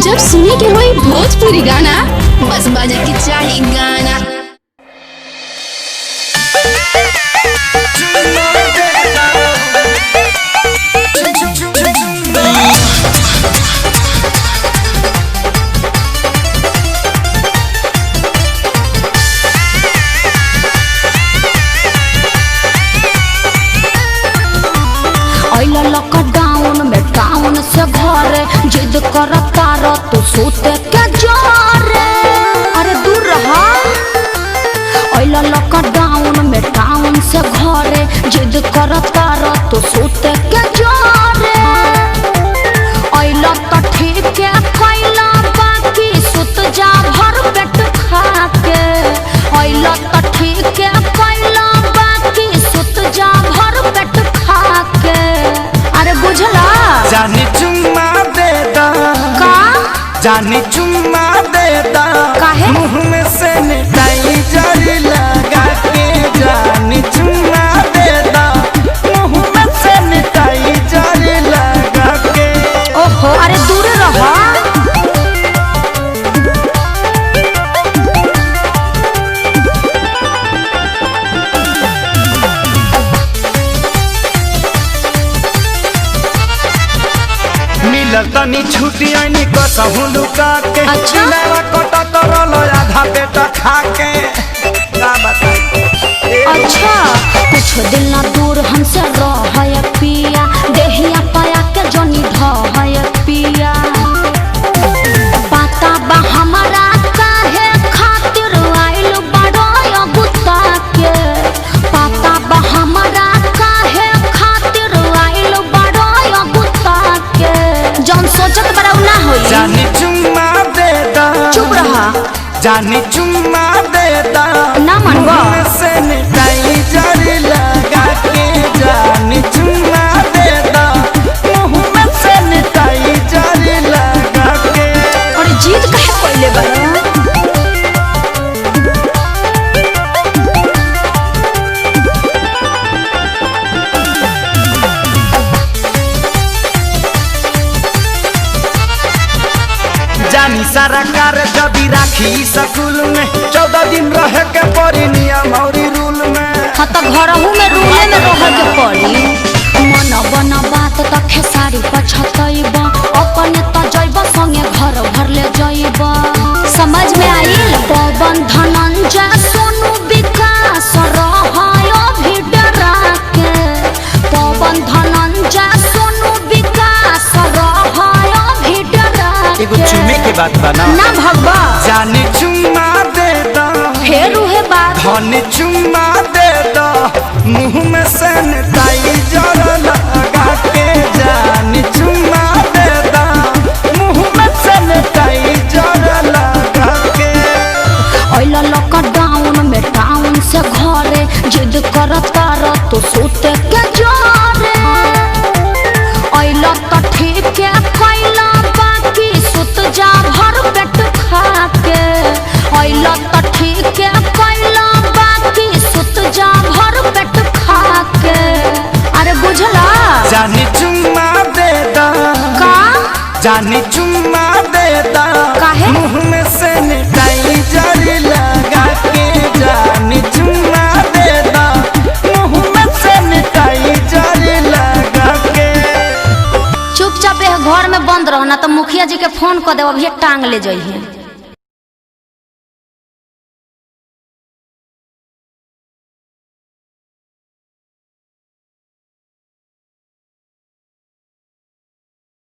जब सुने के होई भोजपुरी गाना बस बजे के चाही गाना। लॉकडाउन में टाउन से घरे जिद करता रह तू सोते के जोरे। अरे दूर रहा। लॉकडाउन में टाउन से घरे जिद करता रह तू सोते के जोरे। तो ठीक है कैला बाकी सुत जा भर पेट खा के। तो ठीक है कैला बाकी सुत जा भर पेट खा के। अरे बुझला जानी चुम्मा दे दा का जानी चुम्मा दे दा काहे मुँह में सैनिटाइजर लगा के। जानी चुम्मा दे दा मुँह में सैनिटाइजर लगा के। ओहो अरे दूर रहा। मिलल तनी छुट्टी आनी कसहु लुका के। अच्छा मेरा कोटा तरल आधा पेट खा के। का बताई अच्छा कुछ दिन ना दूर हमसे रह पिया। देहिया पाया के जनी ढह पिया। पता बा हमारा काहे खातिर आइल बड़ो गुत्ता के। पता बा हमारा काहे खातिर आइल बड़ो गुत्ता के। जौन सोचत बड़ा ना होई। जानी चुम्मा दे दा चुप रहा। जानी चुम्मा दे दा ना मनवा सैनिटाइजर लगा के। जानी चुम्मा दे दा मुँह में सैनिटाइजर लगा के। और जीत कहे पहले बड़ा। जानी सारा कार जब राखी स्कूल में 14 दिन रह के पड़ी नियम और रूल में। हाँ तो घरहू में रूले में रह के पड़ी। मन बना बात तो खेसारी पछतैब अपने तो जैब संगे घर भर ले जैब। समझ में आइल। पवन धनंजय सोनू विकास रहायो भी डरा के। पवन धनंजय सोनू विकास रहायो भी डरा एगो चुम्मे के बात बना ना भगवा। जानी चुम्मा दे दा फेर उहे बात। धनी चुम्मा दे दा मुँह में सैनिटाइजर लगा के। जानी चुम्मा दे दा मुँह में सैनिटाइजर लगा के। लॉकडाउन में टाउन से घरे जिद करता रह तू सोते के जोरे। तो ठीक है कैला बाकी सुत जा भर पेट खा के। तो ठीक है कैला बाकी सुत जा भर पेट खा के। अरे बुझला जानी चुम्मा दे दा का जानी चुम्मा दे दा काहे मुँह में सैनिटाइजर लगा के। जानी चुम्मा दे दा मुँह में सैनिटाइजर लगा के। चुपचाप घर में बंद रहो ना तो मुखिया जी के फोन कर दे अभी टांग ले जाइए।